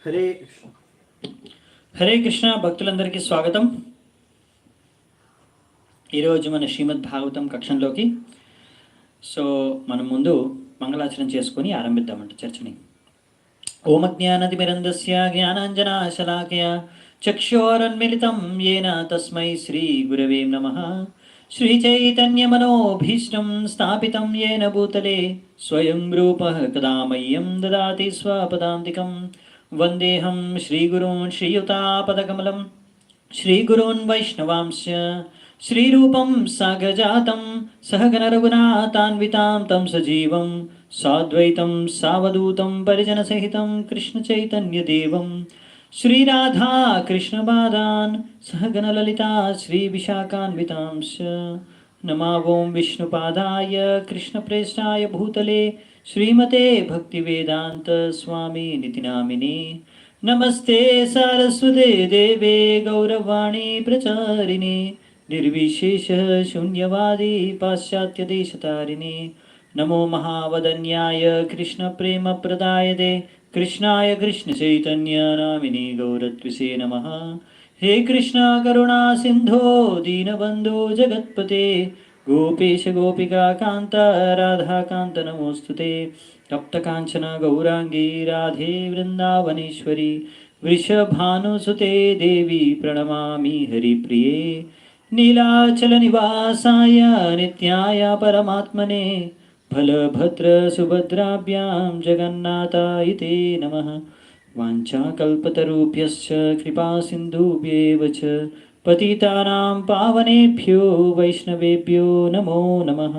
హరే కృష్ణ. హరే కృష్ణ భక్తులందరికీ స్వాగతం. ఈరోజు మన శ్రీమద్ భాగవతం కక్షంలోకి మనం ముందు మంగళాచరణ చేసుకొని ఆరంభిద్దామంట చర్చని. ఓం అజ్ఞానతిమిరంధస్య జ్ఞానాంజనాశలాకయ చక్షోరన్మిళితం येन తస్మై శ్రీ గురవే నమః. శ్రీచైతన్యమనోభీష్టం స్థాపితం येन భూతలే స్వయం రూపః కదా మह्यं దదాతి స్వపదాంతికం. వందేహం శ్రీగురూన్ శ్రీయుతాపదకమలం శ్రీగురూన్ వైష్ణవాంశ్చ శ్రీరూపం సాగజాతం సహగణ రఘునాథాన్వితాం తం సజీవం సాద్వైతం సావధూతం పరిజనసహితం కృష్ణచైతన్యదేవం శ్రీరాధా కృష్ణపాదాన్ సహగణ లలితా శ్రీవిశాఖాన్వితాంశ్చ. నమో ఓం విష్ణుపాదాయ కృష్ణప్రేష్టాయ భూతలే శ్రీమతే భక్తివేదాంత స్వామి నితి నామినే. నమస్తే సారస్వతే దేవే గౌరవాణి ప్రచారిణే నిర్విశేష శూన్యవాది పాశ్చాత్యదేశతారిణే. నమో మహావదన్యాయ కృష్ణ ప్రేమ ప్రదాయతే కృష్ణాయ కృష్ణ చైతన్య నామినే గౌరత్విసే నమః. హే కృష్ణ కరుణా సింధో దీనబంధో జగత్పతే గోపేశ గోపికా కాంత రాధాకాంత నమోస్తుతే. తప్తకాంచన గౌరాంగీ రాధే వృందావనేశ్వరి వృషభానుసుతే దేవి ప్రణమామి హరిప్రియే. నీలాచల నివాసాయ నిత్యాయ పరమాత్మనే బలభద్ర సుభద్రాభ్యాం జగన్నాథాయ తే నమః. వాంఛాకల్పతరుభ్యశ్చ కృపాసింధుభ్యేవ చ పతితానాం పావనేభ్యో వైష్ణవేభ్యో నమో నమః.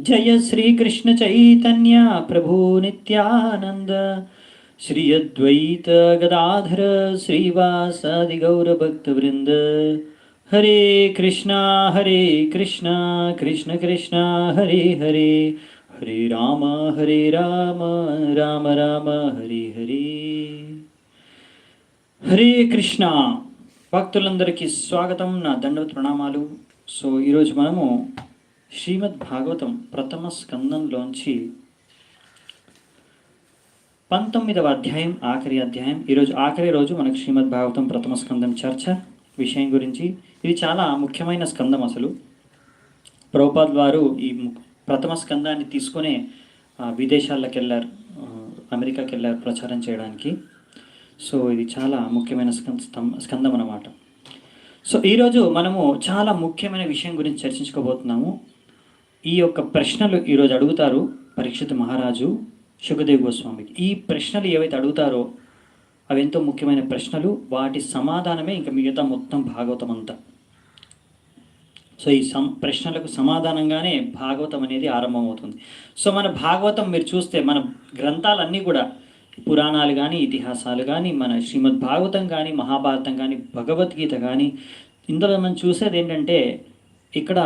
జయ శ్రీకృష్ణ చైతన్య ప్రభు నిత్యానంద శ్రీ అద్వైత గదాధర శ్రీవాసాది గౌరభక్తవృంద. హరే కృష్ణ కృష్ణ కృష్ణ హరే హరే హరే రామ రామ రామ హరే హరే. హరే కృష్ణ భక్తులందరికీ స్వాగతం, నా దండవత్ ప్రణామాలు. ఈరోజు మనము శ్రీమద్ భాగవతం ప్రథమ స్కందంలోంచి 19వ అధ్యాయం ఆఖరి అధ్యాయం. ఈరోజు ఆఖరి రోజు మనకు శ్రీమద్ భాగవతం ప్రథమ స్కందం చర్చ విషయం గురించి. ఇది చాలా ముఖ్యమైన స్కందం. అసలు ప్రభుపాద్ వారు ఈ ప్రథమ స్కందాన్ని తీసుకునే విదేశాలకు వెళ్ళారు, అమెరికాకి వెళ్ళారు ప్రచారం చేయడానికి. ఇది చాలా ముఖ్యమైన స్కందం అన్నమాట. ఈరోజు మనము చాలా ముఖ్యమైన విషయం గురించి చర్చించుకోబోతున్నాము. ఈ యొక్క ప్రశ్నలు ఈరోజు అడుగుతారు పరీక్షిత్ మహారాజు శుకదేవ్ గోస్వామికి. ఈ ప్రశ్నలు ఏవైతే అడుగుతారో అవి ఎంతో ముఖ్యమైన ప్రశ్నలు, వాటి సమాధానమే ఇంకా మిగతా మొత్తం భాగవతం అంతా. ఈ ప్రశ్నలకు సమాధానంగానే భాగవతం అనేది ఆరంభమవుతుంది. మన భాగవతం మీరు చూస్తే మన గ్రంథాలన్నీ కూడా పురాణాలు కానీ ఇతిహాసాలు కానీ మన శ్రీమద్ భాగవతం కానీ మహాభారతం కానీ భగవద్గీత కానీ ఇందులో మనం చూసేది ఏంటంటే ఇక్కడ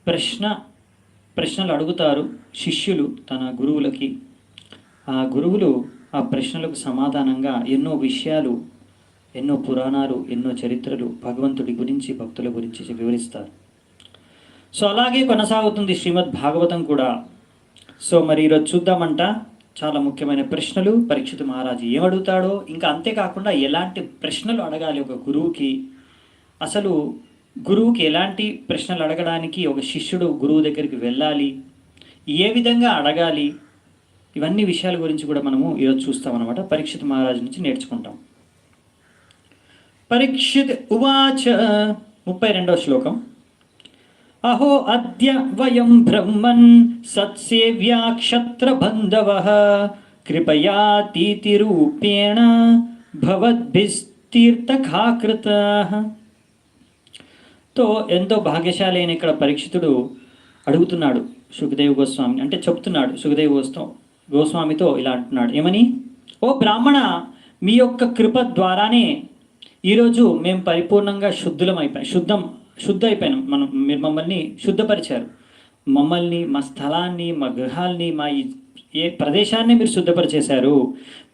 ప్రశ్నలు అడుగుతారు శిష్యులు తన గురువులకి. ఆ గురువులు ఆ ప్రశ్నలకు సమాధానంగా ఎన్నో విషయాలు, ఎన్నో పురాణాలు, ఎన్నో చరిత్రలు భగవంతుడి గురించి భక్తుల గురించి వివరిస్తారు. అలాగే కొనసాగుతుంది శ్రీమద్ భాగవతం కూడా. మరి ఈరోజు చూద్దామంట చాలా ముఖ్యమైన ప్రశ్నలు. పరీక్షిత్ మహారాజు ఏమడుగుతాడో, ఇంకా అంతేకాకుండా ఎలాంటి ప్రశ్నలు అడగాలి ఒక గురువుకి, అసలు గురువుకి ఎలాంటి ప్రశ్నలు అడగడానికి ఒక శిష్యుడు గురువు దగ్గరికి వెళ్ళాలి, ఏ విధంగా అడగాలి, ఇవన్నీ విషయాల గురించి కూడా మనము ఈరోజు చూస్తామన్నమాట. పరీక్షిత్ మహారాజు నుంచి నేర్చుకుంటాం. పరీక్షిత్ ఉవాచ 32వ శ్లోకం. అహో అద్య వయం బ్రహ్మన్ సత్సేవ్యా క్షత్రబంధవః కృపయాతీతిరూపేణ భవద్భిస్తీర్థకాకృతః. ఎంతో భాగ్యశాలి అయిన ఇక్కడ పరీక్షితుడు అడుగుతున్నాడు శుకదేవ్ గోస్వామి, అంటే చెప్తున్నాడు శుకదేవ్ గోస్వామితో ఇలా అంటున్నాడు. ఏమని? ఓ బ్రాహ్మణ, మీ యొక్క కృప ద్వారానే ఈరోజు మేము పరిపూర్ణంగా శుద్ధ అయిపోయినాం. మీరు మమ్మల్ని శుద్ధపరిచారు. మమ్మల్ని, మా స్థలాన్ని, మా గృహాల్ని, మా ఏ ప్రదేశాన్ని మీరు శుద్ధపరిచేశారు.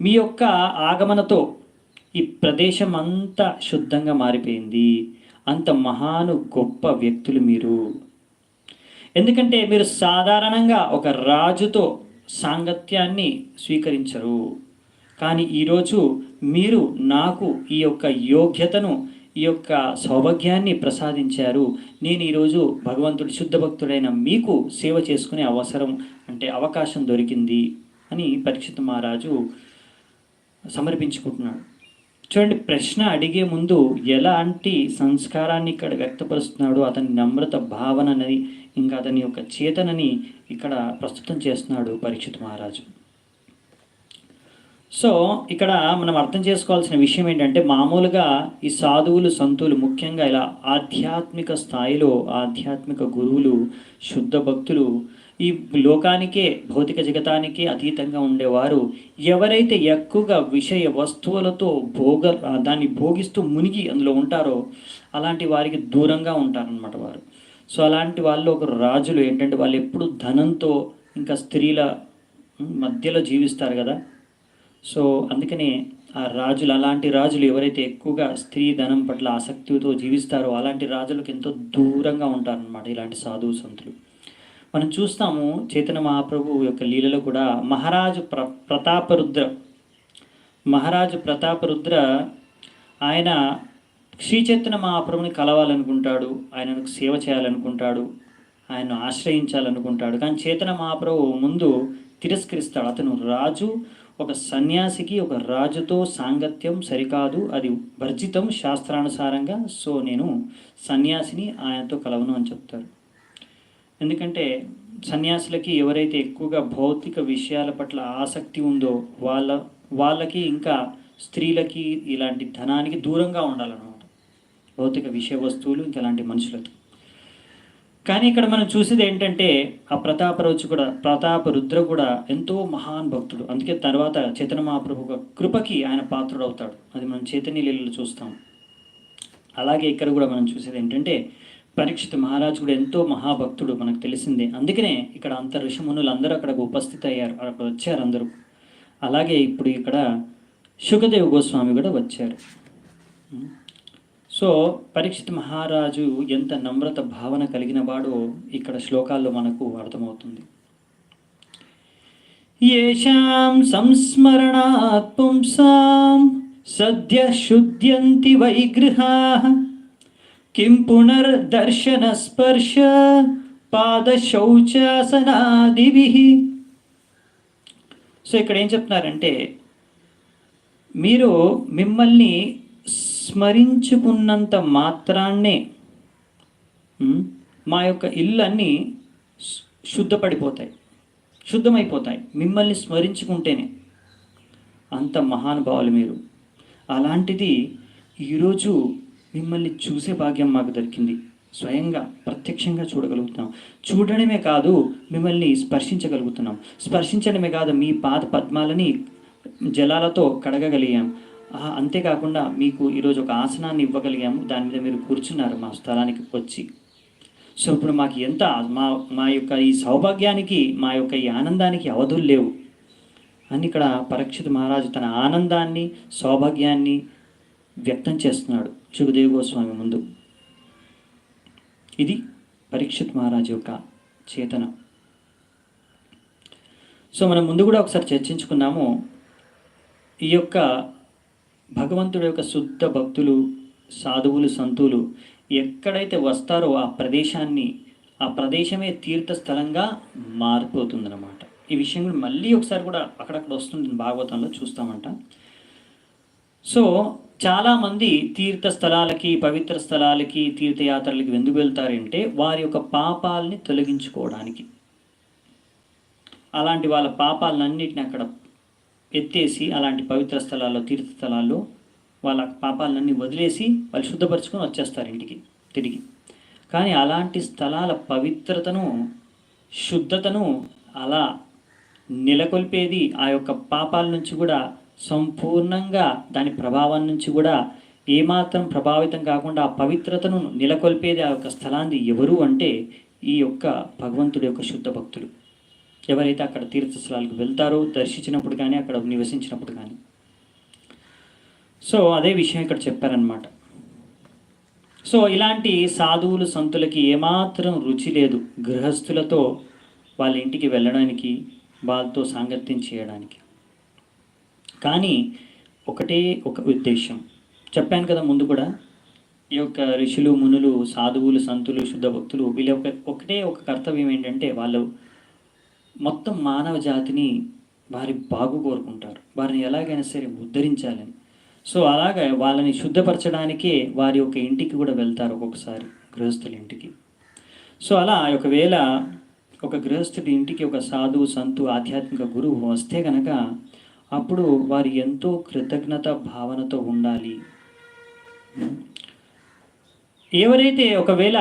మీ యొక్క ఆగమనతో ఈ ప్రదేశం అంతా శుద్ధంగా మారిపోయింది. అంత గొప్ప వ్యక్తులు మీరు. ఎందుకంటే మీరు సాధారణంగా ఒక రాజుతో సాంగత్యాన్ని స్వీకరించరు. కానీ ఈరోజు మీరు నాకు ఈ యొక్క యోగ్యతను, ఈ యొక్క సౌభాగ్యాన్ని ప్రసాదించారు. నేను ఈరోజు భగవంతుడి శుద్ధ భక్తుడైన మీకు సేవ చేసుకునే అవకాశం దొరికింది అని పరీక్షిత్ మహారాజు సమర్పించుకుంటున్నాడు. చూడండి, ప్రశ్న అడిగే ముందు ఎలాంటి సంస్కారాన్ని ఇక్కడ వ్యక్తపరుస్తున్నాడు, అతని నమ్రత భావనని, ఇంకా అతని యొక్క చేతనని ఇక్కడ ప్రస్తుతం చేస్తున్నాడు పరీక్షిత్ మహారాజు. సో ఇక్కడ మనం అర్థం చేసుకోవాల్సిన విషయం ఏంటంటే, మామూలుగా ఈ సాధువులు సంతులు ముఖ్యంగా ఇలా ఆధ్యాత్మిక స్థాయిలో ఆధ్యాత్మిక గురువులు శుద్ధ భక్తులు ఈ లోకానికే భౌతిక జగతానికే అతీతంగా ఉండేవారు ఎవరైతే ఎక్కువగా విషయ వస్తువులతో దాన్ని భోగిస్తూ మునిగి అందులో ఉంటారో అలాంటి వారికి దూరంగా ఉంటారనమాట వారు. సో అలాంటి వాళ్ళు ఒక రాజులు ఏంటంటే వాళ్ళు ఎప్పుడు ధనంతో ఇంకా స్త్రీల మధ్యలో జీవిస్తారు కదా. సో అందుకనే అలాంటి రాజులు ఎవరైతే ఎక్కువగా స్త్రీ ధనం పట్ల ఆసక్తితో జీవిస్తారో అలాంటి రాజులకు ఎంతో దూరంగా ఉంటారనమాట ఇలాంటి సాధువు సంతులు. మనం చూస్తాము చైతన్య మహాప్రభు యొక్క లీలలో కూడా మహారాజు ప్రతాపరుద్ర ఆయన శ్రీ చైతన్య మహాప్రభుని కలవాలనుకుంటాడు, ఆయనకు సేవ చేయాలనుకుంటాడు, ఆయన్ను ఆశ్రయించాలనుకుంటాడు. కానీ చైతన్య మహాప్రభు ముందు తిరస్కరిస్తాడు. అతను రాజు, ఒక సన్యాసికి ఒక రాజుతో సాంగత్యం సరికాదు, అది వర్జితం శాస్త్రానుసారంగా. సో నేను సన్యాసిని ఆయనతో కలవను అని చెప్తారు. ఎందుకంటే సన్యాసులకి ఎవరైతే ఎక్కువగా భౌతిక విషయాల పట్ల ఆసక్తి ఉందో వాళ్ళకి ఇంకా స్త్రీలకి ఇలాంటి ధనానికి దూరంగా ఉండాలన్నమాట, భౌతిక విషయ వస్తువులు ఇంకా ఇలాంటి మనుషులకి. కానీ ఇక్కడ మనం చూసేది ఏంటంటే ఆ ప్రతాపరుద్ర కూడా ఎంతో మహాన్ భక్తుడు. అందుకే తర్వాత చైతన్య మహాప్రభు కృపకి ఆయన పాత్రుడు అవుతాడు. అది మనం చైతన్య లీలలో చూస్తాం. అలాగే ఇక్కడ కూడా మనం చూసేది ఏంటంటే పరీక్షిత్ మహారాజు కూడా ఎంతో మహాభక్తుడు, మనకు తెలిసిందే. అందుకనే ఇక్కడ అంత ఋషిమునులు అందరూ అక్కడికి ఉపస్థితి అయ్యారు, అక్కడ వచ్చారు అందరూ. అలాగే ఇప్పుడు ఇక్కడ శుకదేవ్ గోస్వామి కూడా వచ్చారు. సో పరీక్షిత్ మహారాజు ఎంత నమ్రత భావన కలిగిన వాడో ఇక్కడ శ్లోకాల్లో మనకు అర్థమవుతుంది. యేషాం సంస్మరణాత్ పుంసాం సద్య శుద్ధ్యంతి వైగృహాః కిం పునర్దర్శన స్పర్శ పాద శౌచాసనాదిభిః. సో ఇక్కడ ఏం చెప్తున్నారంటే, మీరు మిమ్మల్ని స్మరించుకున్నంత మాత్రాన్నే మా యొక్క ఇళ్ళన్నీ శుద్ధమైపోతాయి మిమ్మల్ని స్మరించుకుంటేనే. అంత మహానుభావులు మీరు. అలాంటిది ఈరోజు మిమ్మల్ని చూసే భాగ్యం మాకు దొరికింది. స్వయంగా ప్రత్యక్షంగా చూడగలుగుతున్నాం. చూడడమే కాదు, మిమ్మల్ని స్పర్శించగలుగుతున్నాం. స్పర్శించడమే కాదు, మీ పాద పద్మాలని జలాలతో కడగగలిగాం. అంతేకాకుండా మీకు ఈరోజు ఒక ఆసనాన్ని ఇవ్వగలిగాము, దాని మీద మీరు కూర్చున్నారు మా స్థలానికి వచ్చి. సో ఇప్పుడు మాకు ఎంత మా యొక్క ఈ సౌభాగ్యానికి, మా యొక్క ఈ ఆనందానికి అవధులు లేవు అని ఇక్కడ పరీక్షిత్ మహారాజు తన ఆనందాన్ని సౌభాగ్యాన్ని వ్యక్తం చేస్తున్నాడు శుకదేవ్ గోస్వామి ముందు. ఇది పరీక్షిత్ మహారాజు యొక్క చేతన. సో మనం ముందు కూడా ఒకసారి చర్చించుకున్నాము, ఈ యొక్క భగవంతుడి యొక్క శుద్ధ భక్తులు సాధువులు సంతులు ఎక్కడైతే వస్తారో ఆ ప్రదేశమే తీర్థస్థలంగా మారిపోతుందన్నమాట. ఈ విషయం కూడా మళ్ళీ ఒకసారి కూడా అక్కడక్కడ వస్తుంది, భాగవతంలో చూస్తామంట. సో చాలామంది తీర్థస్థలాలకి పవిత్ర స్థలాలకి తీర్థయాత్రలకి ఎందుకు వెళ్తారంటే వారి యొక్క పాపాలని తొలగించుకోవడానికి. అలాంటి వాళ్ళ పాపాలన్నింటిని అక్కడ ఎత్తేసి అలాంటి పవిత్ర స్థలాల్లో తీర్థస్థలాల్లో వాళ్ళ పాపాలన్నీ వదిలేసి వాళ్ళు శుద్ధపరచుకొని వచ్చేస్తారు ఇంటికి తిరిగి. కానీ అలాంటి స్థలాల పవిత్రతను శుద్ధతను అలా నెలకొల్పేది ఆ యొక్క పాపాల నుంచి కూడా సంపూర్ణంగా దాని ప్రభావం నుంచి కూడా ఏమాత్రం ప్రభావితం కాకుండా ఆ పవిత్రతను నెలకొల్పేది ఆ యొక్క స్థలాన్ని ఎవరు అంటే ఈ యొక్క భగవంతుడి యొక్క శుద్ధ భక్తులు. ఎవరైతే అక్కడ తీర్థస్థలాలకు వెళ్తారో దర్శించినప్పుడు కానీ అక్కడ నివసించినప్పుడు కానీ. సో అదే విషయం ఇక్కడ చెప్పారనమాట. సో ఇలాంటి సాధువులు సంతులకి ఏమాత్రం రుచి లేదు గృహస్థులతో వాళ్ళ ఇంటికి వెళ్ళడానికి, వాళ్ళతో సాంగత్యం చేయడానికి. కానీ ఒకటే ఒక ఉద్దేశం చెప్పాను కదా ముందు కూడా, ఈ యొక్క ఋషులు మునులు సాధువులు సంతులు శుద్ధ భక్తులు వీళ్ళ ఒకటే ఒక కర్తవ్యం ఏంటంటే వాళ్ళు మొత్తం మానవ జాతిని వారి బాగు కోరుకుంటారు, వారిని ఎలాగైనా సరే ఉద్ధరించాలని. సో అలాగే వాళ్ళని శుద్ధపరచడానికే వారి యొక్క ఇంటికి కూడా వెళ్తారు ఒక్కొక్కసారి, గృహస్థుల ఇంటికి. సో అలా ఒకవేళ ఒక గృహస్థుడి ఇంటికి ఒక సాధువు సంతు ఆధ్యాత్మిక గురువు వస్తే కనుక అప్పుడు వారు ఎంతో కృతజ్ఞత భావనతో ఉండాలి. ఎవరైతే ఒకవేళ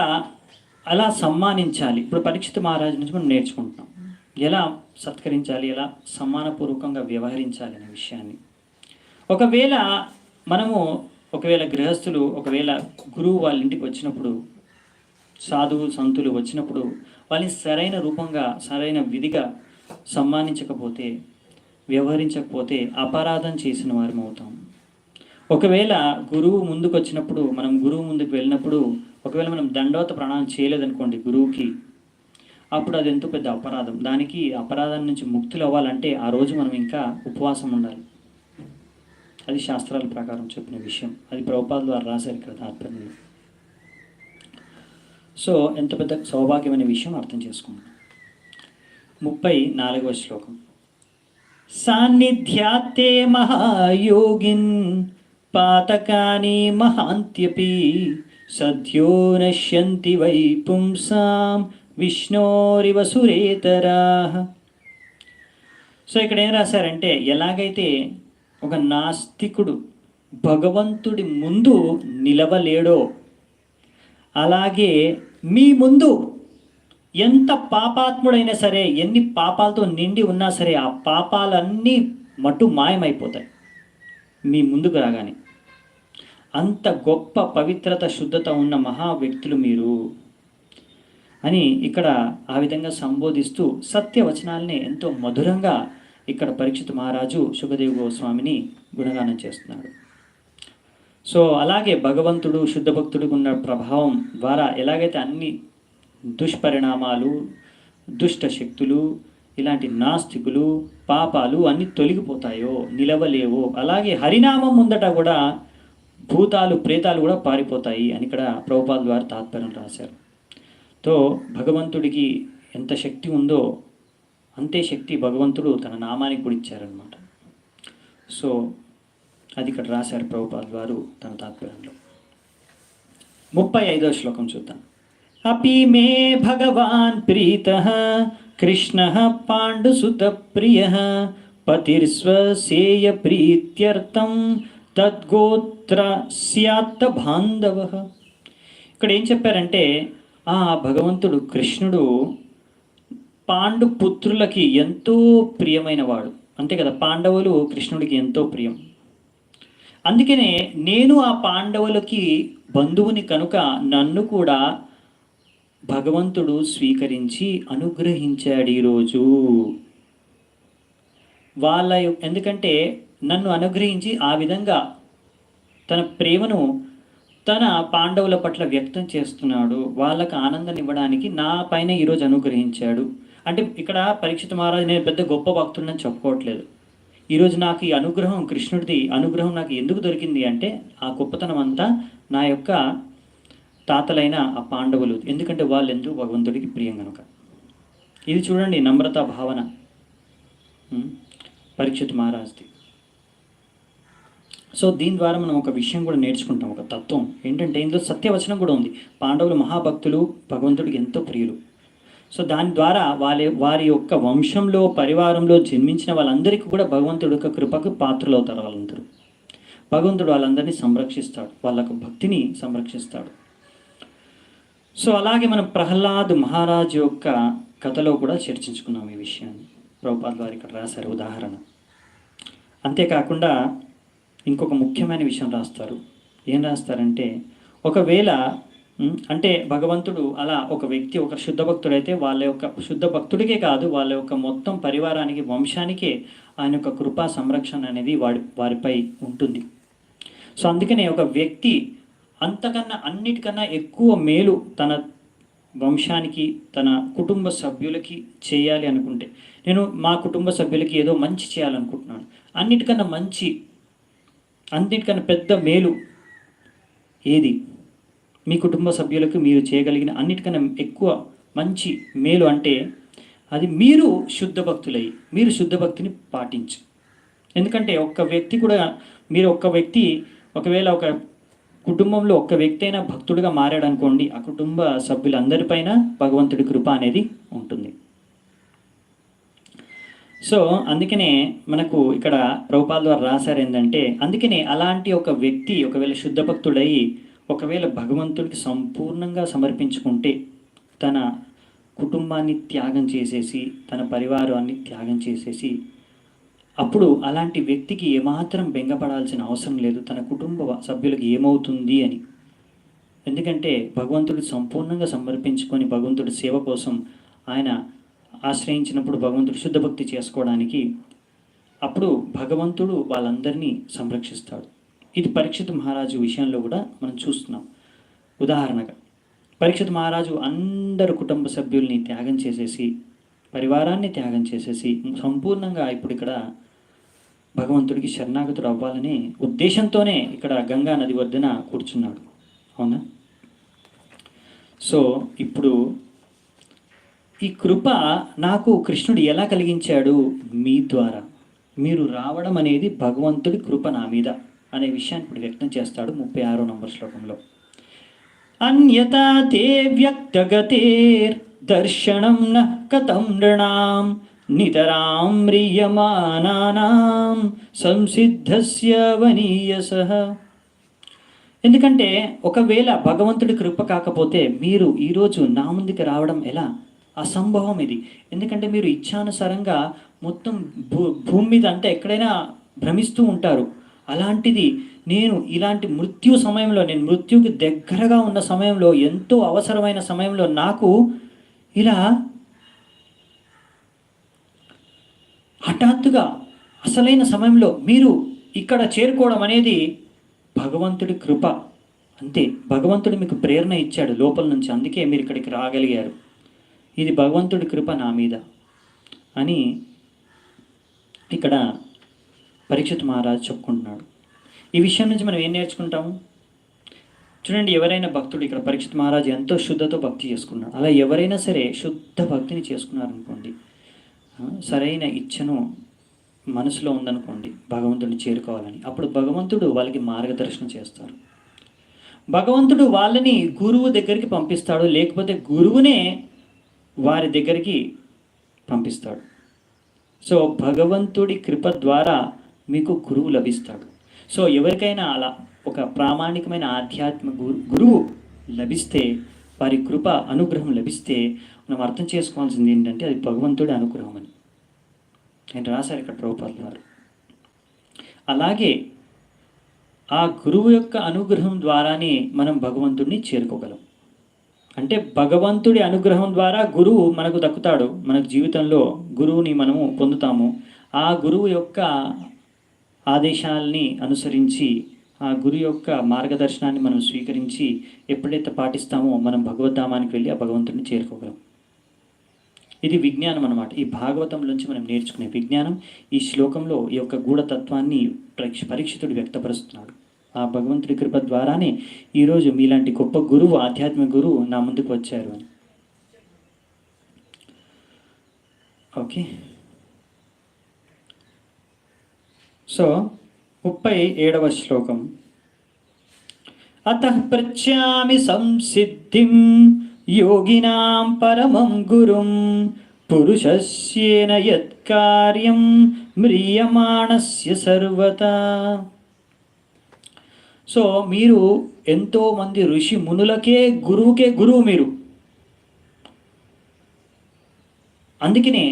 అలా సమ్మానించాలి, ఇప్పుడు పరీక్షిత్ మహారాజు నుంచి మనం నేర్చుకుంటున్నాం ఎలా సత్కరించాలి, ఎలా సమ్మానపూర్వకంగా వ్యవహరించాలి అనే విషయాన్ని. ఒకవేళ మనము గృహస్థులు ఒకవేళ గురువు వాళ్ళ ఇంటికి వచ్చినప్పుడు, సాధువు సంతులు వచ్చినప్పుడు వాళ్ళని సరైన రూపంగా సరైన విధిగా సమ్మానించకపోతే, వ్యవహరించకపోతే అపరాధం చేసిన వారం అవుతాం. ఒకవేళ గురువు ముందుకు వచ్చినప్పుడు, మనం గురువు ముందుకు వెళ్ళినప్పుడు ఒకవేళ మనం దండవత ప్రణాళం చేయలేదనుకోండి గురువుకి, అప్పుడు అది ఎంతో పెద్ద అపరాధం. దానికి అపరాధం నుంచి ముక్తులు అవ్వాలంటే ఆ రోజు మనం ఇంకా ఉపవాసం ఉండాలి. అది శాస్త్రాల ప్రకారం చెప్పిన విషయం, అది ప్రభుపాదుల ద్వారా రాశారు ఇక్కడ తాత్పర్యంలో. సో ఎంత పెద్ద సౌభాగ్యమైన విషయం అర్థం చేసుకున్నాం. 34వ శ్లోకం. సాన్నిధ్యాత్తే మహాయోగిన్ పాతకాని మహాంత్యపి సద్యో నశ్యంతి వై పుంసాం విష్ణోరివ సురేతరాః. సో ఇక్కడ ఏం రాశారంటే, ఎలాగైతే ఒక నాస్తికుడు భగవంతుడి ముందు నిలవలేడో, అలాగే మీ ముందు ఎంత పాపాత్ముడైనా సరే, ఎన్ని పాపాలతో నిండి ఉన్నా సరే, ఆ పాపాలన్నీ మటు మాయమైపోతాయి మీ ముందుకు రాగానే. అంత గొప్ప పవిత్రత శుద్ధత ఉన్న మహా వ్యక్తులు మీరు అని ఇక్కడ ఆ విధంగా సంబోధిస్తూ సత్యవచనాల్ని ఎంతో మధురంగా ఇక్కడ పరీక్షిత్ మహారాజు శుకదేవ్ గోస్వామిని గుణగానం చేస్తున్నాడు. సో అలాగే భగవంతుడు శుద్ధ భక్తుడికి ఉన్న ప్రభావం ద్వారా ఎలాగైతే అన్ని దుష్పరిణామాలు, దుష్ట శక్తులు, ఇలాంటి నాస్తికులు, పాపాలు అన్నీ తొలగిపోతాయో, నిలవలేవో, అలాగే హరినామం ముందట కూడా భూతాలు ప్రేతాలు కూడా పారిపోతాయి అని ఇక్కడ ప్రభుపాదుల ద్వారా తాత్పర్యం రాశారు. తో భగవంతుడికి ఎంత శక్తి ఉందో అంతే శక్తి భగవంతుడు తన నామానికి కూడా ఇచ్చారనమాట. సో అది ఇక్కడ రాశారు ప్రభుపాదుల వారు తన తాత్పర్యంలో. 35వ శ్లోకం చూద్దాం. అపి మే భగవాన్ ప్రీతః కృష్ణః పాండుసుత ప్రియః పతిర్స్వసేయ ప్రీత్యర్థం తద్గోత్ర స్యాత్త బాంధవః. ఇక్కడ ఏం చెప్పారంటే, ఆ భగవంతుడు కృష్ణుడు పాండు పుత్రులకి ఎంతో ప్రియమైన వాడు, అంతే కదా, పాండవులు కృష్ణుడికి ఎంతో ప్రియం. అందుకనే నేను ఆ పాండవులకి బంధువుని కనుక నన్ను కూడా భగవంతుడు స్వీకరించి అనుగ్రహించాడు ఈరోజు. ఎందుకంటే నన్ను అనుగ్రహించి ఆ విధంగా తన ప్రేమను తన పాండవుల పట్ల వ్యక్తం చేస్తున్నాడు, వాళ్ళకు ఆనందాన్ని ఇవ్వడానికి నా పైన ఈరోజు అనుగ్రహించాడు. అంటే ఇక్కడ పరీక్షిత్ మహారాజు నేను పెద్ద గొప్ప భక్తుడిని చెప్పుకోవట్లేదు. ఈరోజు నాకు ఈ అనుగ్రహం, కృష్ణుడిది అనుగ్రహం నాకు ఎందుకు దొరికింది అంటే, ఆ గొప్పతనం అంతా నా యొక్క తాతలైన ఆ పాండవులు, ఎందుకంటే వాళ్ళు ఎందుకు భగవంతుడికి ప్రియం కనుక. ఇది చూడండి నమ్రతా భావన పరీక్షిత్ మహారాజ్ది. సో దీని ద్వారా మనం ఒక విషయం కూడా నేర్చుకుంటాం, ఒక తత్వం ఏంటంటే ఇందులో సత్యవచనం కూడా ఉంది. పాండవులు మహాభక్తులు, భగవంతుడికి ఎంతో ప్రియులు. సో దాని ద్వారా వారి యొక్క వంశంలో పరివారంలో జన్మించిన వాళ్ళందరికీ కూడా భగవంతుడి యొక్క కృపకు పాత్రలు అవుతారు. వాళ్ళందరూ భగవంతుడు వాళ్ళందరినీ సంరక్షిస్తాడు, వాళ్ళకు భక్తిని సంరక్షిస్తాడు. సో అలాగే మనం ప్రహ్లాద్ మహారాజు యొక్క కథలో కూడా చర్చించుకున్నాం ఈ విషయాన్ని. ప్రభుపాదుల వారు ఇక్కడ రాశారు ఉదాహరణ. అంతేకాకుండా ఇంకొక ముఖ్యమైన విషయం రాస్తారు. ఏం రాస్తారంటే, ఒకవేళ అంటే భగవంతుడు అలా ఒక వ్యక్తి ఒక శుద్ధ భక్తుడైతే వాళ్ళ యొక్క శుద్ధ భక్తుడికే కాదు, వాళ్ళ యొక్క మొత్తం పరివారానికి, వంశానికే ఆయన యొక్క కృపా సంరక్షణ అనేది వారిపై ఉంటుంది. సో అందుకనే ఒక వ్యక్తి అంతకన్నా అన్నిటికన్నా ఎక్కువ మేలు తన వంశానికి, తన కుటుంబ సభ్యులకి చేయాలి అనుకుంటే, నేను మా కుటుంబ సభ్యులకి ఏదో మంచి చేయాలనుకుంటున్నాను, అన్నిటికన్నా మంచి, అన్నిటికన్నా పెద్ద మేలు ఏది? మీ కుటుంబ సభ్యులకు మీరు చేయగలిగిన అన్నిటికన్నా ఎక్కువ మంచి మేలు అంటే అది మీరు శుద్ధ భక్తులై, మీరు శుద్ధ భక్తిని పాటించు. ఎందుకంటే ఒక్క వ్యక్తి కూడా, మీరు ఒక్క వ్యక్తి ఒకవేళ ఒక కుటుంబంలో ఒక్క వ్యక్తి అయినా భక్తుడిగా మారాడు అనుకోండి, ఆ కుటుంబ సభ్యులందరిపైన భగవంతుడి కృప అనేది ఉంటుంది. సో అందుకనే మనకు ఇక్కడ ప్రభుపాదుల వారు రాశారు ఏంటంటే, అందుకనే అలాంటి ఒక వ్యక్తి ఒకవేళ శుద్ధ భక్తుడై ఒకవేళ భగవంతుడికి సంపూర్ణంగా సమర్పించుకుంటే, తన కుటుంబాన్ని త్యాగం చేసేసి, తన పరివారాన్ని త్యాగం చేసేసి, అప్పుడు అలాంటి వ్యక్తికి ఏమాత్రం బెంగపడాల్సిన అవసరం లేదు తన కుటుంబ సభ్యులకు ఏమవుతుంది అని. ఎందుకంటే భగవంతుడు సంపూర్ణంగా సమర్పించుకొని భగవంతుడి సేవ కోసం ఆయన ఆశ్రయించినప్పుడు, భగవంతుడు శుద్ధ భక్తి చేసుకోవడానికి, అప్పుడు భగవంతుడు వాళ్ళందరినీ సంరక్షిస్తాడు. ఇది పరీక్షిత్ మహారాజు విషయంలో కూడా మనం చూస్తున్నాం. ఉదాహరణగా పరీక్షిత్ మహారాజు అందరు కుటుంబ సభ్యుల్ని త్యాగం చేసేసి, పరివారాన్ని త్యాగం చేసేసి సంపూర్ణంగా ఇప్పుడు ఇక్కడ భగవంతుడికి శరణాగతుడు అవ్వాలనే ఉద్దేశంతోనే ఇక్కడ గంగా నది వద్దన కూర్చున్నాడు. అవునా? సో ఇప్పుడు ఈ కృప నాకు కృష్ణుడు ఎలా కలిగించాడు? మీ ద్వారా. మీరు రావడం అనేది భగవంతుడి కృప నా మీద అనే విషయాన్ని ఇప్పుడు వ్యక్తం చేస్తాడు 36వ నంబర్ శ్లోకంలో. అన్యతా తే వ్యక్తగతేర్ దర్శనం న కథం నృణాం నితరాం మ్రియమానానాం సంసిద్ధస్య వనీయసః. ఎందుకంటే ఒకవేళ భగవంతుడి కృప కాకపోతే మీరు ఈరోజు నా ముందుకు రావడం ఎలా? అసంభవం ఇది. ఎందుకంటే మీరు ఇచ్ఛానుసారంగా మొత్తం భూమి మీద అంతా ఎక్కడైనా భ్రమిస్తూ ఉంటారు. అలాంటిది నేను ఇలాంటి మృత్యు సమయంలో, నేను మృత్యుకి దగ్గరగా ఉన్న సమయంలో, ఎంతో అవసరమైన సమయంలో నాకు ఇలా హఠాత్తుగా అసలైన సమయంలో మీరు ఇక్కడ చేరుకోవడం అనేది భగవంతుడి కృప. అంతే. భగవంతుడు మీకు ప్రేరణ ఇచ్చాడు లోపల నుంచి, అందుకే మీరు ఇక్కడికి రాగలిగారు. ఇది భగవంతుడి కృప నా మీద అని ఇక్కడ పరీక్షిత్ మహారాజు చెప్పుకుంటున్నాడు. ఈ విషయం నుంచి మనం ఏం నేర్చుకుంటాము? చూడండి, ఎవరైనా భక్తుడు, ఇక్కడ పరీక్షిత్ మహారాజు ఎంతో శుద్ధతో భక్తి చేసుకున్నాడు. అలా ఎవరైనా సరే శుద్ధ భక్తిని చేసుకున్నారనుకోండి, సరైన ఇచ్ఛను మనసులో ఉందనుకోండి భగవంతుడిని చేరుకోవాలని, అప్పుడు భగవంతుడు వాళ్ళకి మార్గదర్శనం చేస్తారు. భగవంతుడు వాళ్ళని గురువు దగ్గరికి పంపిస్తాడు, లేకపోతే గురువునే వారి దగ్గరికి పంపిస్తాడు. సో భగవంతుడి కృప ద్వారా మీకు గురువు లభిస్తాడు. సో ఎవరికైనా అలా ఒక ప్రామాణికమైన ఆధ్యాత్మ గురువు లభిస్తే, వారి కృప అనుగ్రహం లభిస్తే, మనం అర్థం చేసుకోవాల్సింది ఏంటంటే అది భగవంతుడి అనుగ్రహం అని ఆయన రాశారు ఇక్కడ ప్రభుపాదుల వారు. అలాగే ఆ గురువు యొక్క అనుగ్రహం ద్వారానే మనం భగవంతుడిని చేరుకోగలం. అంటే భగవంతుడి అనుగ్రహం ద్వారా గురువు మనకు దక్కుతాడు. మన జీవితంలో గురువుని మనము పొందుతాము. ఆ గురువు యొక్క ఆదేశాలని అనుసరించి, ఆ గురువు యొక్క మార్గదర్శనాన్ని మనం స్వీకరించి ఎప్పుడైతే పాటిస్తామో మనం భగవద్ధామానికి వెళ్ళి ఆ భగవంతుడిని చేరుకోగలం. ఇది విజ్ఞానం అన్నమాట. ఈ భాగవతం నుంచి మనం నేర్చుకునే విజ్ఞానం ఈ శ్లోకంలో ఈ యొక్క గూఢతత్వాన్ని పరీక్షితుడు వ్యక్తపరుస్తున్నాడు. ఆ భగవంతుడి కృప ద్వారానే ఈరోజు మీలాంటి గొప్ప గురువు, ఆధ్యాత్మిక గురువు నా ముందుకు వచ్చారు అని. ఓకే. సో 37వ శ్లోకం. అతః పృచ్ఛామి సంసిద్ధిం యోగినాం పరమం గురుం పురుషస్యేన యత్కార్యం మ్రియమాణస్య సర్వతా. సో మీరు ఎంతోమంది ఋషి మునులకే గురువు మీరు. అందుకనే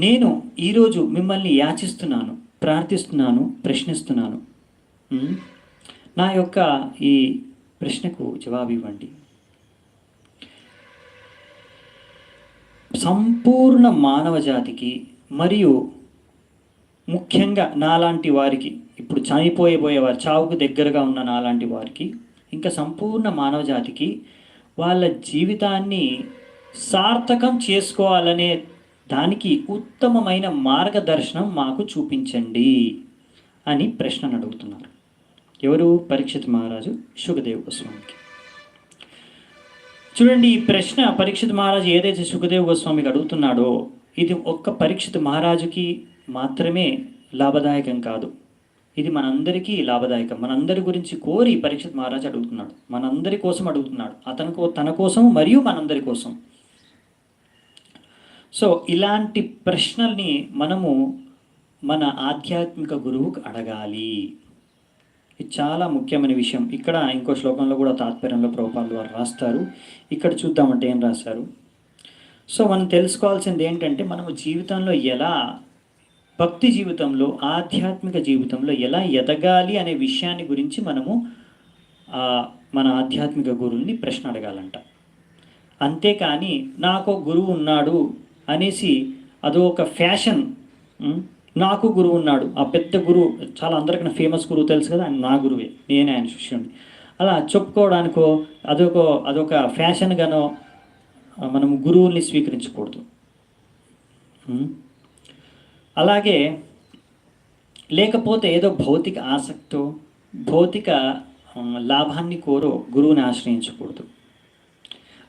నేను ఈరోజు మిమ్మల్ని యాచిస్తున్నాను, ప్రార్థిస్తున్నాను, ప్రశ్నిస్తున్నాను. నా యొక్క ఈ ప్రశ్నకు జవాబు ఇవ్వండి. సంపూర్ణ మానవ జాతికి మరియు ముఖ్యంగా నాలాంటి వారికి, ఇప్పుడు చనిపోయేవారు, చావుకు దగ్గరగా ఉన్న నాలాంటి వారికి, ఇంకా సంపూర్ణ మానవ జాతికి వాళ్ళ జీవితాన్ని సార్థకం చేసుకోవాలనే దానికి ఉత్తమమైన మార్గదర్శనం మాకు చూపించండి. అని ప్రశ్నను అడుగుతున్నారు. ఎవరు? పరీక్షిత్ మహారాజు శుకదేవ్ గోస్వామికి. చూడండి, ఈ ప్రశ్న పరీక్షిత్ మహారాజు ఏదైతే శుకదేవ్ గోస్వామికి అడుగుతున్నాడో ఇది ఒక్క పరీక్షిత్ మహారాజుకి మాత్రమే లాభదాయకం కాదు, ఇది మనందరికీ లాభదాయకం. మనందరి గురించి కోరి పరీక్షిత్ మహారాజు అడుగుతున్నాడు, మనందరి కోసం అడుగుతున్నాడు, తన కోసం మరియు మనందరి కోసం. సో ఇలాంటి ప్రశ్నల్ని మనము మన ఆధ్యాత్మిక గురువుకు అడగాలి. ఇది చాలా ముఖ్యమైన విషయం. ఇక్కడ ఇంకో శ్లోకంలో కూడా తాత్పర్యంలో ప్రభుపాదుల వారు రాస్తారు. ఇక్కడ చూద్దామంటే ఏం రాశారు. సో మనం తెలుసుకోవాల్సింది ఏంటంటే, మనము జీవితంలో ఎలా, భక్తి జీవితంలో, ఆధ్యాత్మిక జీవితంలో ఎలా ఎదగాలి అనే విషయాన్ని గురించి మనము మన ఆధ్యాత్మిక గురువుని ప్రశ్న అడగాలంట. అంతేకాని నాకు గురువు ఉన్నాడు అనేసి అదో ఒక ఫ్యాషన్, నాకు గురువు ఉన్నాడు, ఆ పెద్ద గురువు, చాలా అందరికన్నా ఫేమస్ గురువు తెలుసు కదా, ఆయన నా గురువే, నేనే ఆయన శిష్యుడిని, అలా చెప్పుకోవడానికో అదొక ఫ్యాషన్గానో మనం గురువుల్ని స్వీకరించకూడదు. అలాగే లేకపోతే ఏదో భౌతిక ఆసక్తో, భౌతిక లాభాన్ని కోరో గురువుని ఆశ్రయించకూడదు.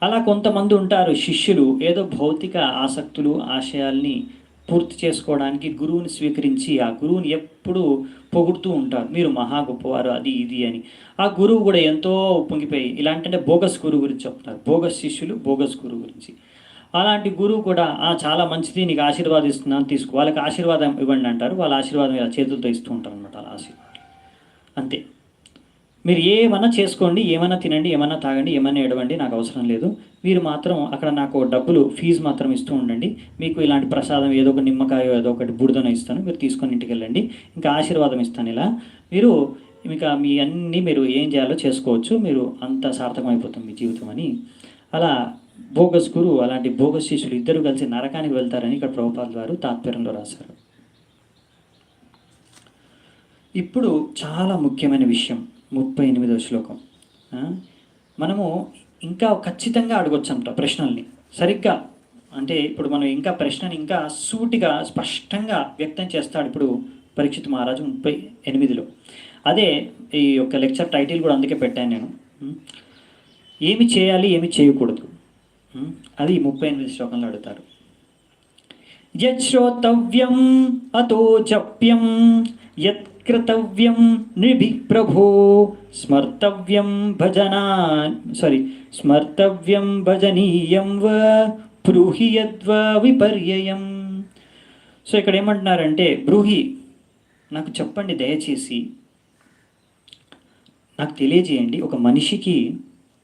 అలా కొంతమంది ఉంటారు శిష్యులు, ఏదో భౌతిక ఆసక్తులు, ఆశయాల్ని పూర్తి చేసుకోవడానికి గురువుని స్వీకరించి ఆ గురువుని ఎప్పుడూ పొగుడుతూ ఉంటారు, మీరు మహా గొప్పవారు, అది ఇది అని. ఆ గురువు కూడా ఎంతో పొంగిపోయి, ఇలాంటి బోగస్ గురువు గురించి చెప్తారు, బోగస్ శిష్యులు, బోగస్ గురువు గురించి. అలాంటి గురువు కూడా చాలా మంచిది, నీకు ఆశీర్వాదిస్తున్నాను తీసుకో, వాళ్ళకి ఆశీర్వాదం ఇవ్వండి అంటారు, వాళ్ళ ఆశీర్వాదం ఇలా చేతులతో ఇస్తూ ఉంటారు అనమాట, అలా ఆశీర్వాదం. అంతే, మీరు ఏమన్నా చేసుకోండి, ఏమన్నా తినండి, ఏమన్నా తాగండి, ఏమన్నా ఏడవండి, నాకు అవసరం లేదు, మీరు మాత్రం అక్కడ నాకు డబ్బులు ఫీజు మాత్రం ఇస్తూ ఉండండి, మీకు ఇలాంటి ప్రసాదం ఏదో ఒక నిమ్మకాయ ఏదో ఒకటి బుడదన ఇస్తాను, మీరు తీసుకొని ఇంటికి వెళ్ళండి, ఇంకా ఆశీర్వాదం ఇస్తాను, ఇలా మీరు ఇంకా మీ అన్నీ మీరు ఏం చేయాలో చేసుకోవచ్చు, మీరు అంత సార్థకం అయిపోతుంది మీ జీవితం అని. అలా బోగస్ గురువు, అలాంటి బోగస్ శిష్యులు ఇద్దరు కలిసి నరకానికి వెళ్తారని ఇక్కడ ప్రభుపాదుల వారు తాత్పర్యంలో రాశారు. ఇప్పుడు చాలా ముఖ్యమైన విషయం, 38వ శ్లోకం. మనము ఇంకా ఖచ్చితంగా అడగొచ్చంట ప్రశ్నల్ని సరిగ్గా, అంటే ఇప్పుడు మనం ఇంకా ప్రశ్నని ఇంకా సూటిగా స్పష్టంగా వ్యక్తం చేస్తాడు ఇప్పుడు పరీక్షిత్ మహారాజు 38లో. అదే ఈ యొక్క లెక్చర్ టైటిల్ కూడా అందుకే పెట్టాను నేను, ఏమి చేయాలి ఏమి చేయకూడదు, అది 38 శ్లోకంలో అడుగుతారు. యశ్రోతవ్యం అతో జప్యం యత్కృతవ్యం నృభి ప్రభో స్మర్తవ్యం భజనీయం వా బ్రూహి యద్వా విపర్యయం. సో ఇక్కడ ఏమంటున్నారంటే, బ్రూహి, నాకు చెప్పండి, దయచేసి నాకు తెలియజేయండి, ఒక మనిషికి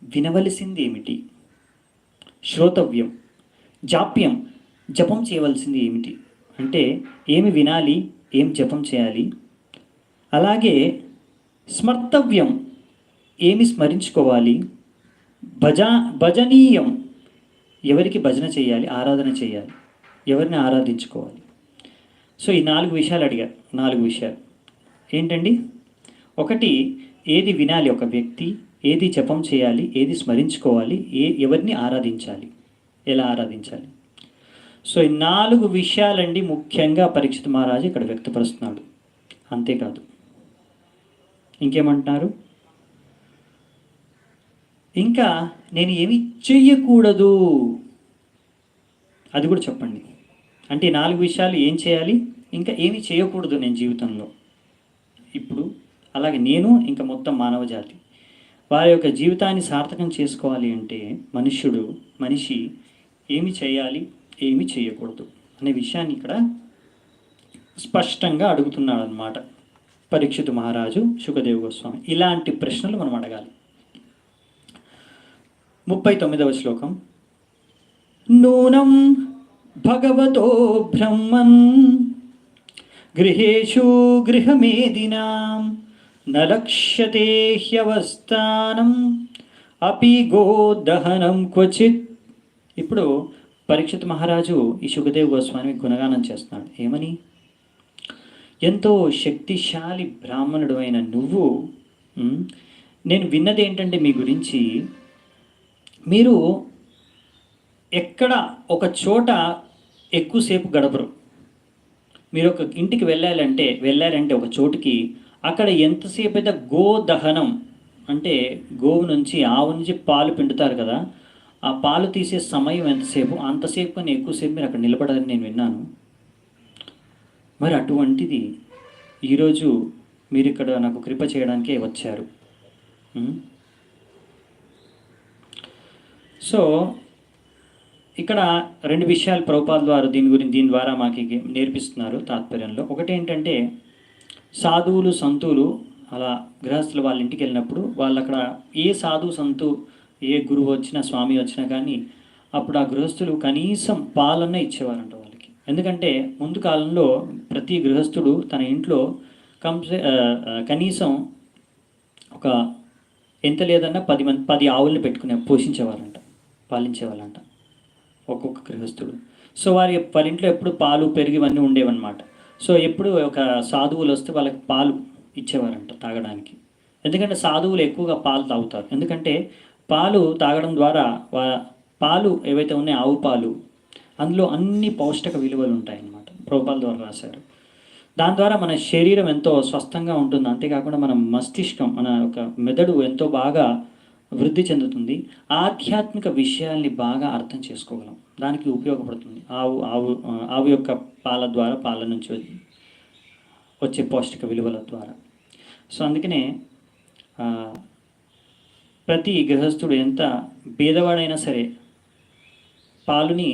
వినవలసింది ఏమిటి, శ్రోతవ్యం, జాప్యం, జపం చేయవలసింది ఏమిటి, అంటే ఏమి వినాలి, ఏం జపం చేయాలి, అలాగే స్మర్తవ్యం, ఏమి స్మరించుకోవాలి, భజనీయం, ఎవరికి భజన చేయాలి, ఆరాధన చేయాలి, ఎవరిని ఆరాధించుకోవాలి. సో ఈ 4 విషయాలు అడిగారు. 4 విషయాలు ఏంటండి? ఒకటి, ఏది వినాలి ఒక వ్యక్తి, ఏది జపం చేయాలి, ఏది స్మరించుకోవాలి, ఎవరిని ఆరాధించాలి, ఎలా ఆరాధించాలి. సో ఈ 4 విషయాలండి ముఖ్యంగా పరీక్షిత్ మహారాజు ఇక్కడ వ్యక్తపరుస్తున్నాడు. అంతేకాదు, ఇంకేమంటున్నారు, ఇంకా నేను ఏమి చెయ్యకూడదు అది కూడా చెప్పండి. అంటే 4 విషయాలు ఏం చేయాలి, ఇంకా ఏమి చేయకూడదు నేను జీవితంలో. ఇప్పుడు అలాగే నేను ఇంకా మొత్తం మానవ జాతి వారి యొక్క జీవితాన్ని సార్థకం చేసుకోవాలి అంటే మనిషి ఏమి చేయాలి, ఏమి చేయకూడదు అనే విషయాన్ని ఇక్కడ స్పష్టంగా అడుగుతున్నాడు అన్నమాట పరీక్షిత్ మహారాజు శుకదేవ్ గోస్వామి. ఇలాంటి ప్రశ్నలు మనం అడగాలి. 39వ శ్లోకం. నూనం భగవతో బ్రహ్మన్ గృహేషు గృహమేదినాం నలక్ష్యతే హ్యవస్థానం అపి గోదహనం క్వచిత్. ఇప్పుడు పరీక్షిత్ మహారాజు ఈ శుకదేవ్ గోస్వామి గుణగానం చేస్తున్నాడు. ఏమని? ఎంతో శక్తిశాలి బ్రాహ్మణుడు అయిన నువ్వు, నేను విన్నది ఏంటంటే మీ గురించి, మీరు ఎక్కడ ఒక చోట ఎక్కువసేపు గడపరు, మీరు ఒక ఇంటికి వెళ్ళాలంటే ఒక చోటుకి, అక్కడ ఎంతసేపు అయితే గో దహనం అంటే గోవు నుంచి, ఆవు నుంచి పాలు పిండుతారు కదా, ఆ పాలు తీసే సమయం ఎంతసేపు, అంతసేపు కానీ ఎక్కువసేపు మీరు అక్కడ నిలబడాలని నేను విన్నాను. మరి అటువంటిది ఈరోజు మీరు ఇక్కడ నాకు కృప చేయడానికే వచ్చారు. సో ఇక్కడ రెండు విషయాలు ప్రభుపాద వారు దీని ద్వారా మాకు నేర్పిస్తున్నారు తాత్పర్యంలో. ఒకటి ఏంటంటే, సాధువులు సంతువులు అలా గృహస్థులు వాళ్ళ ఇంటికి వెళ్ళినప్పుడు వాళ్ళు అక్కడ ఏ సాధువు సంతు ఏ గురువు వచ్చినా స్వామి వచ్చినా కానీ అప్పుడు ఆ గృహస్థులు కనీసం పాలన్న ఇచ్చేవారంట వాళ్ళకి. ఎందుకంటే ముందు కాలంలో ప్రతి గృహస్థుడు తన ఇంట్లో కనీసం ఒక ఎంత లేదన్నా 10 ఆవుల్ని పోషించేవారంట, పాలించేవాళ్ళంట ఒక్కొక్క గృహస్థుడు. సో వాళ్ళ ఇంట్లో ఎప్పుడు పాలు పెరుగు ఇవన్నీ ఉండేవన్నమాట. సో ఎప్పుడు ఒక సాధువులు వస్తే వాళ్ళకి పాలు ఇచ్చేవారంట తాగడానికి. ఎందుకంటే సాధువులు ఎక్కువగా పాలు తాగుతారు. ఎందుకంటే పాలు తాగడం ద్వారా పాలు ఏవైతే ఉన్నాయో ఆవు పాలు, అందులో అన్ని పౌష్టిక విలువలు ఉంటాయన్నమాట. ప్రభుపాద ద్వారా రాశారు. దాని ద్వారా మన శరీరం ఎంతో స్వస్థంగా ఉంటుంది. అంతేకాకుండా మన మస్తిష్కం, మన యొక్క మెదడు ఎంతో బాగా వృద్ధి చెందుతుంది. ఆధ్యాత్మిక విషయాల్ని బాగా అర్థం చేసుకోగలం. దానికి ఉపయోగపడుతుంది ఆవు యొక్క పాల నుంచి వచ్చే పౌష్టిక విలువల ద్వారా. సో అందుకనే ప్రతి గృహస్థుడు ఎంత పేదవాడైనా సరే పాలుని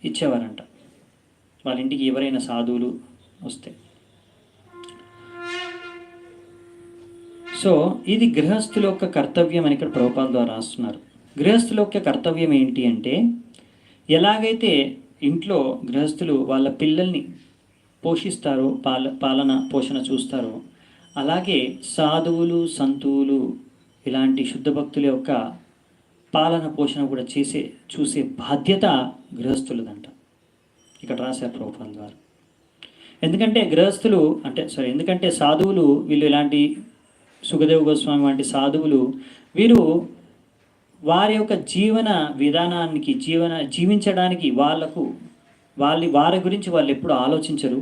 ఇచ్చేవారంట వాళ్ళ ఇంటికి ఎవరైనా సాధువులు వస్తే. సో ఇది గృహస్థుల యొక్క కర్తవ్యం అని ఇక్కడ ప్రభుపాద ద్వారా రాస్తున్నారు. గృహస్థుల యొక్క కర్తవ్యం ఏంటి అంటే, ఎలాగైతే ఇంట్లో గృహస్థులు వాళ్ళ పిల్లల్ని పోషిస్తారో, పాలన పోషణ చూస్తారో, అలాగే సాధువులు సంతువులు ఇలాంటి శుద్ధ భక్తుల యొక్క పాలన పోషణ కూడా చూసే బాధ్యత గృహస్థులదంట. ఇక్కడ రాశారు ప్రభుపాద ద్వారా. ఎందుకంటే సాధువులు వీళ్ళు ఇలాంటి సుఖదేవ గోస్వామి వంటి సాధువులు వీరు వారి యొక్క జీవన విధానానికి జీవించడానికి వారి గురించి వాళ్ళు ఎప్పుడు ఆలోచించరు.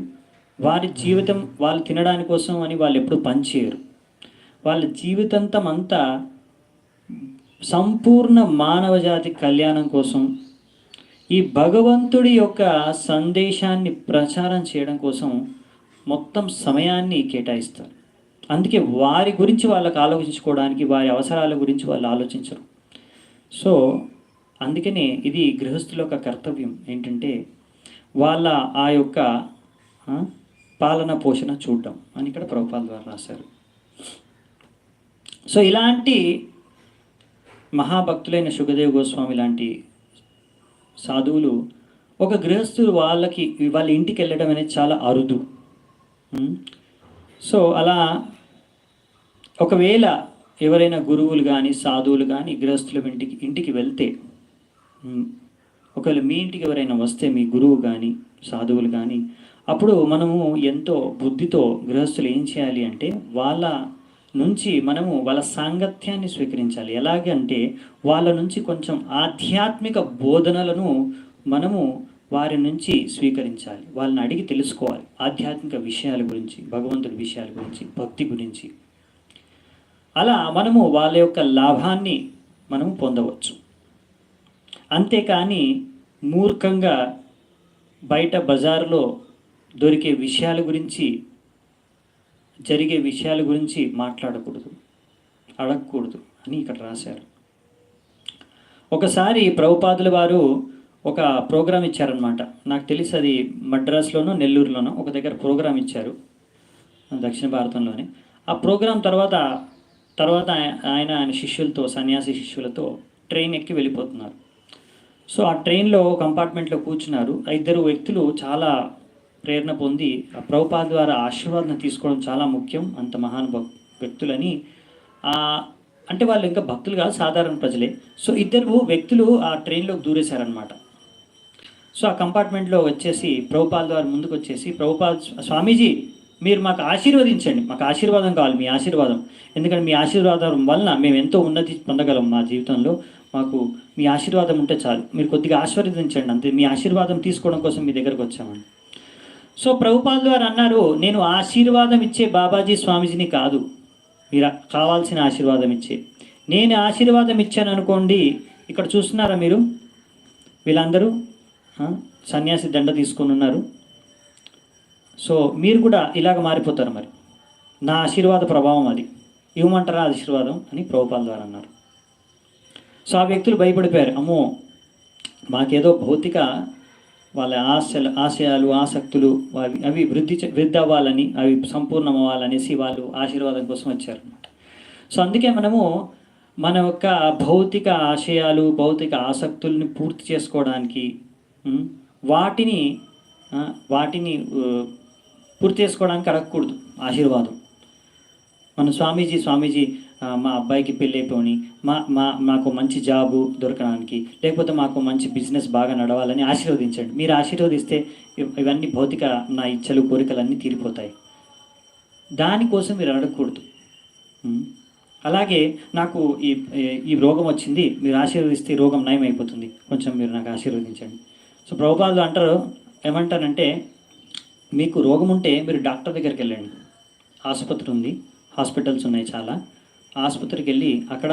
వారి జీవితం వాళ్ళు తినడానికి కోసం అని వాళ్ళు ఎప్పుడు పనిచేయరు. వాళ్ళ జీవితాంతం అంతా సంపూర్ణ మానవ జాతి కళ్యాణం కోసం, ఈ భగవంతుడి యొక్క సందేశాన్ని ప్రచారం చేయడం కోసం మొత్తం సమయాన్ని కేటాయిస్తారు. అందుకే వారి గురించి వాళ్ళకి ఆలోచించుకోవడానికి, వారి అవసరాల గురించి వాళ్ళు ఆలోచించరు. సో అందుకనే ఇది గృహస్థుల యొక్క కర్తవ్యం ఏంటంటే, వాళ్ళ ఆ యొక్క పాలన పోషణ చూడడం అని ఇక్కడ ప్రభుపాద ద్వారా రాశారు. సో ఇలాంటి మహాభక్తులైన సుఖదేవ్ గోస్వామి లాంటి సాధువులు ఒక గృహస్థులు వాళ్ళ ఇంటికి వెళ్ళడం అనేది చాలా అరుదు. సో అలా ఒకవేళ ఎవరైనా గురువులు కానీ సాధువులు కానీ గృహస్థుల ఇంటికి వెళ్తే, ఒకవేళ మీ ఇంటికి ఎవరైనా వస్తే మీ గురువు కానీ సాధువులు కానీ, అప్పుడు మనము ఎంతో బుద్ధితో గృహస్థులు ఏం చేయాలి అంటే వాళ్ళ నుంచి మనము వాళ్ళ సాంగత్యాన్ని స్వీకరించాలి. ఎలాగంటే వాళ్ళ నుంచి కొంచెం ఆధ్యాత్మిక బోధనలను మనము వారి నుంచి స్వీకరించాలి. వాళ్ళని అడిగి తెలుసుకోవాలి ఆధ్యాత్మిక విషయాల గురించి, భగవంతుడి విషయాల గురించి, భక్తి గురించి. అలా మనము వాళ్ళ యొక్క లాభాన్ని మనము పొందవచ్చు. అంతేకాని మూర్ఖంగా బయట బజారులో దొరికే విషయాల గురించి, జరిగే విషయాల గురించి మాట్లాడకూడదు, అడగకూడదు అని ఇక్కడ రాశారు. ఒకసారి ప్రభుపాదుల వారు ఒక ప్రోగ్రాం ఇచ్చారనమాట. నాకు తెలిసి అది మద్రాసులోనో నెల్లూరులోనో ఒక దగ్గర ప్రోగ్రాం ఇచ్చారు, దక్షిణ భారతంలోనే. ఆ ప్రోగ్రాం తర్వాత ఆయన శిష్యులతో, సన్యాసి శిష్యులతో ట్రైన్ ఎక్కి వెళ్ళిపోతున్నారు. సో ఆ ట్రైన్లో కంపార్ట్మెంట్లో కూర్చున్నారు. 2 వ్యక్తులు చాలా ప్రేరణ పొంది ప్రభుపాద ద్వారా ఆశీర్వాదం తీసుకోవడం చాలా ముఖ్యం, అంత మహాన్ వ్యక్తులని. అంటే వాళ్ళు ఇంకా భక్తులు కాదు, సాధారణ ప్రజలే. సో 2 వ్యక్తులు ఆ ట్రైన్లోకి దూరేశారనమాట. సో ఆ కంపార్ట్మెంట్లో వచ్చేసి ప్రభుపాద ద్వారా ముందుకు వచ్చేసి, స్వామీజీ మీరు మాకు ఆశీర్వదించండి, మాకు ఆశీర్వాదం కావాలి, మీ ఆశీర్వాదం. ఎందుకంటే మీ ఆశీర్వాదం వలన మేము ఎంతో ఉన్నతి పొందగలం మా జీవితంలో, మాకు మీ ఆశీర్వాదం ఉంటే చాలు, మీరు కొద్దిగా ఆశీర్వదించండి అంతే, మీ ఆశీర్వాదం తీసుకోవడం కోసం మీ దగ్గరకు వచ్చామండి. సో ప్రభుపాదులు వారు అన్నారు, నేను ఆశీర్వాదం ఇచ్చే బాబాజీ స్వామీజీని కాదు, మీరు కావాల్సిన ఆశీర్వాదం ఇచ్చే, నేను ఆశీర్వాదం ఇచ్చాను అనుకోండి. ఇక్కడ చూస్తున్నారా మీరు, వీళ్ళందరూ సన్యాసి దండ తీసుకొని ఉన్నారు. సో మీరు కూడా ఇలాగ మారిపోతారు. మరి నా ఆశీర్వాద ప్రభావం అది, ఇవ్వమంటారా ఆశీర్వాదం అని ప్రభుపాదులు వారు అన్నారు. సో ఆ వ్యక్తులు భయపడిపోయారు, అమ్మో మాకేదో భౌతిక వాళ్ళ ఆశయాలు ఆసక్తులు అవి వృద్ధి అవ్వాలని, అవి సంపూర్ణం అవ్వాలనేసి వాళ్ళు ఆశీర్వాదం కోసం వచ్చారు. సో అందుకే మనము మన యొక్క భౌతిక ఆశయాలు భౌతిక ఆసక్తుల్ని పూర్తి చేసుకోవడానికి వాటిని పూర్తి చేసుకోవడానికి అడగకూడదు ఆశీర్వాదం. మన స్వామీజీ మా అబ్బాయికి పెళ్ళి అయిపోయి మాకు మంచి జాబు దొరకడానికి, లేకపోతే మాకు మంచి బిజినెస్ బాగా నడవాలని ఆశీర్వదించండి. మీరు ఆశీర్వదిస్తే ఇవన్నీ భౌతిక నా ఇచ్చలు కోరికలన్నీ తీరిపోతాయి. దానికోసం మీరు అడగకూడదు. అలాగే నాకు ఈ రోగం వచ్చింది, మీరు ఆశీర్వదిస్తే రోగం నయం అయిపోతుంది, కొంచెం మీరు నాకు ఆశీర్వదించండి. సో ప్రభుపాదులు అంటారు, ఏమంటారంటే, మీకు రోగం ఉంటే మీరు డాక్టర్ దగ్గరికి వెళ్ళండి. ఆసుపత్రి ఉంది, హాస్పిటల్స్ ఉన్నాయి చాలా. ఆసుపత్రికి వెళ్ళి అక్కడ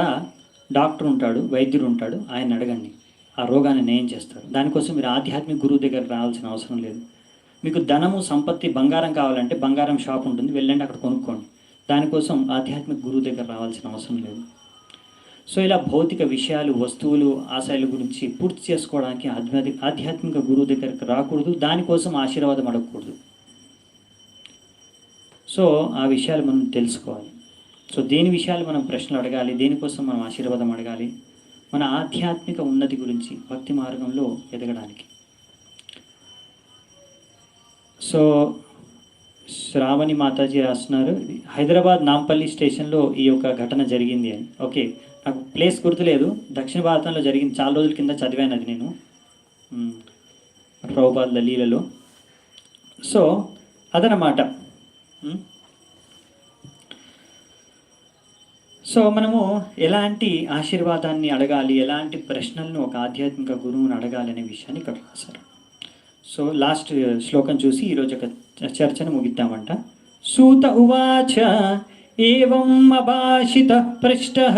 డాక్టర్ ఉంటాడు, వైద్యుడు ఉంటాడు, ఆయన అడగండి, ఆ రోగాన్ని నయం చేస్తారు. దానికోసం మీరు ఆధ్యాత్మిక గురువు దగ్గర రావాల్సిన అవసరం లేదు. మీకు ధనము సంపత్తి బంగారం కావాలంటే బంగారం షాప్ ఉంటుంది, వెళ్ళండి అక్కడ కొనుక్కోండి. దానికోసం ఆధ్యాత్మిక గురువు దగ్గర రావాల్సిన అవసరం లేదు. సో ఇలా భౌతిక విషయాలు వస్తువులు ఆశయాల గురించి పూర్తి చేసుకోవడానికి ఆధ్యాత్మిక గురువు దగ్గరికి రాకూడదు. దానికోసం ఆశీర్వాదం అడగకూడదు. సో ఆ విషయాలు మనం తెలుసుకోవాలి. సో దేని విషయాలు మనం ప్రశ్నలు అడగాలి, దేనికోసం మనం ఆశీర్వాదం అడగాలి, మన ఆధ్యాత్మిక ఉన్నతి గురించి భక్తి మార్గంలో ఎదగడానికి. సో శ్రావణి మాతాజీ రాస్తున్నారు, హైదరాబాద్ నాంపల్లి స్టేషన్లో ఈ యొక్క ఘటన జరిగింది అని. ఓకే, నాకు ప్లేస్ గుర్తులేదు, దక్షిణ భారతంలో జరిగింది, చాలా రోజుల కింద చదివాను అది నేను ప్రభుపాదుల లీలలో. సో అదనమాట. సో మనము ఎలాంటి ఆశీర్వాదాన్ని అడగాలి, ఎలాంటి ప్రశ్నలను ఒక ఆధ్యాత్మిక గురువుని అడగాలి అనే విషయాన్ని ఇక్కడ రాశారు. సో లాస్ట్ శ్లోకం చూసి ఈరోజు ఒక చర్చను ముగిద్దామంట. సూత ఉవాచ ఏవం అభాషిత పృష్టః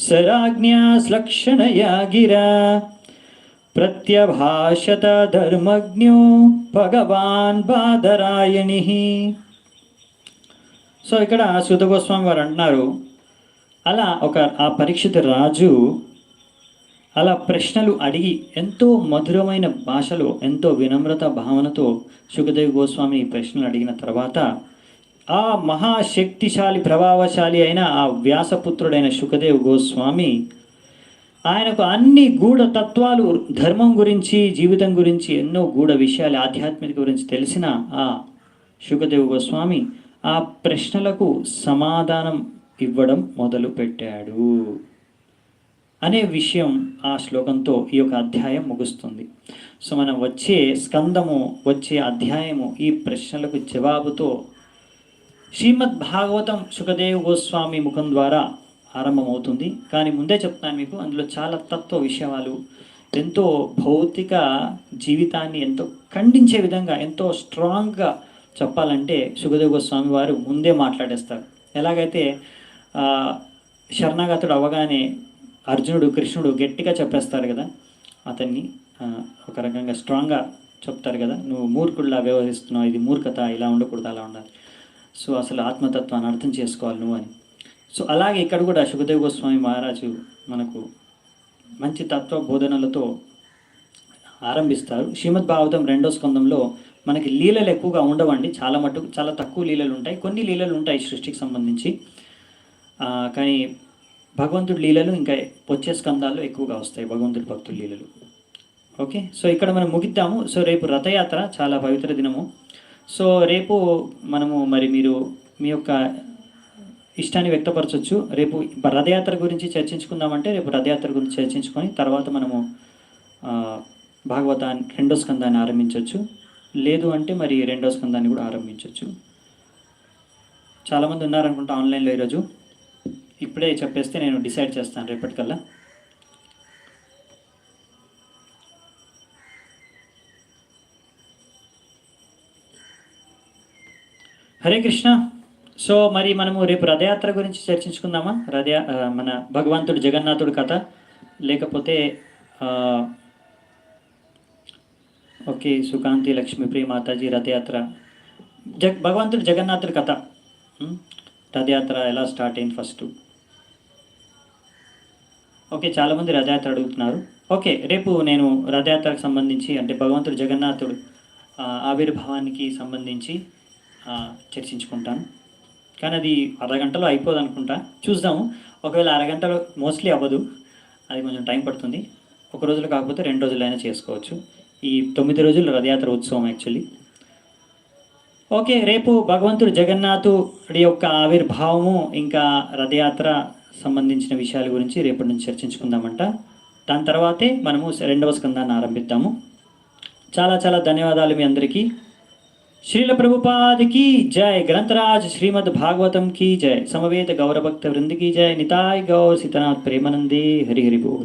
సరాజ్ఞా శ్లక్షణయా గిరా ప్రత్యభాషత ధర్మజ్ఞో భగవాన్ బాదరాయణి. సో ఇక్కడ సూత గోస్వామి వారు అంటున్నారు, అలా ఆ పరీక్షిత రాజు అలా ప్రశ్నలు అడిగి ఎంతో మధురమైన భాషలో ఎంతో వినమ్రత భావనతో శుకదేవ్ గోస్వామి ప్రశ్నలు అడిగిన తర్వాత ఆ మహాశక్తిశాలి ప్రభావశాలి అయిన ఆ వ్యాసపుత్రుడైన శుకదేవ్ గోస్వామి ఆయనకు అన్ని గూఢ తత్వాలు, ధర్మం గురించి, జీవితం గురించి ఎన్నో గూఢ విషయాలు, ఆధ్యాత్మిక గురించి తెలిసిన ఆ శుకదేవ్ గోస్వామి ఆ ప్రశ్నలకు సమాధానం ఇవ్వడం మొదలుపెట్టాడు అనే విషయం ఆ శ్లోకంతో ఈ యొక్క అధ్యాయం ముగుస్తుంది. సో మనం వచ్చే స్కందము, వచ్చే అధ్యాయము ఈ ప్రశ్నలకు జవాబుతో శ్రీమద్ భాగవతం శుకదేవ్ గోస్వామి ముఖం ద్వారా ఆరంభమవుతుంది. కానీ ముందే చెప్తాను మీకు, అందులో చాలా తత్వ విషయాలు, ఎంతో భౌతిక జీవితాన్ని ఎంతో ఖండించే విధంగా, ఎంతో స్ట్రాంగ్గా చెప్పాలంటే శుకదేవ్ గోస్వామి వారు ముందే మాట్లాడేస్తారు. ఎలాగైతే శరణాగతుడు అవ్వగానే అర్జునుడు కృష్ణుడు గట్టిగా చెప్పేస్తారు కదా, అతన్ని ఒక రకంగా స్ట్రాంగ్గా చెప్తారు కదా, నువ్వు మూర్ఖుడిలా వ్యవహరిస్తున్నావు, ఇది మూర్ఖత, ఇలా ఉండకూడదు, అలా ఉండాలి, సో అసలు ఆత్మతత్వాన్ని అర్థం చేసుకోవాలి నువ్వు అని. సో అలాగే ఇక్కడ కూడా శుకదేవ్ గోస్వామి మహారాజు మనకు మంచి తత్వ బోధనలతో ఆరంభిస్తారు. శ్రీమద్ భాగవతం 2వ స్కందంలో మనకి లీలలు ఎక్కువగా ఉండవండి, చాలా తక్కువ లీలలు ఉంటాయి. కొన్ని లీలలు ఉంటాయి సృష్టికి సంబంధించి, కానీ భగవంతుడి లీలలు ఇంకా వచ్చే స్కందాల్లో ఎక్కువగా వస్తాయి, భగవంతుడి భక్తుడి లీలలు. ఓకే, సో ఇక్కడ మనం ముగిద్దాము. సో రేపు రథయాత్ర, చాలా పవిత్ర దినము. సో రేపు మనము మీరు మీ యొక్క ఇష్టాన్ని వ్యక్తపరచవచ్చు. రేపు రథయాత్ర గురించి చర్చించుకుందామంటే రేపు రథయాత్ర గురించి చర్చించుకొని తర్వాత మనము భాగవతాన్ని 2వ స్కందాన్ని ఆరంభించవచ్చు. లేదు అంటే మరి 2వ స్కందాన్ని కూడా ఆరంభించవచ్చు. చాలామంది ఉన్నారనుకుంటా ఆన్లైన్లో ఈరోజు. ఇప్పుడే చెప్పేస్తే నేను డిసైడ్ చేస్తాను రేపటికల్లా. హరే కృష్ణ. సో మరి మనము రేపు రథయాత్ర గురించి చర్చించుకుందామా? మన భగవంతుడు జగన్నాథుడు కథ, లేకపోతే ఆ, ఓకే, సుకాంతి లక్ష్మీప్రియ మాతాజీ రథయాత్ర, భగవంతుడు జగన్నాథుడి కథ, రథయాత్ర ఎలా స్టార్ట్ అయింది ఫస్ట్. ఓకే, చాలామంది రథయాత్ర అడుగుతున్నారు. ఓకే, రేపు నేను రథయాత్రకు సంబంధించి అంటే భగవంతుడు జగన్నాథుడు ఆవిర్భావానికి సంబంధించి చర్చించుకుంటాను. కానీ అది అరగంటలో అయిపోదు అనుకుంటా, చూద్దాము. ఒకవేళ అరగంటలో మోస్ట్లీ అవ్వదు, అది కొంచెం టైం పడుతుంది. ఒక రోజులో కాకపోతే 2 రోజులైనా చేసుకోవచ్చు. ఈ 9 రోజులు రథయాత్ర ఉత్సవం యాక్చువల్లీ. ఓకే, రేపు భగవంతుడు జగన్నాథుడి యొక్క ఆవిర్భావము ఇంకా రథయాత్ర సంబంధించిన విషయాల గురించి రేపటి నుంచి చర్చించుకుందామంట. దాని తర్వాతే మనము 2వ స్కందాన్ని ఆరంభిద్దాము. చాలా చాలా ధన్యవాదాలు మీ అందరికీ. శ్రీల ప్రభుపాద్ की जय, ग्रंथराज श्रीमद् भागवतम की जय, समवेत गौरभक्त वृंद की जय, निताय गौर सीतानाथ प्रेमानंदे, हरि हरि बोल.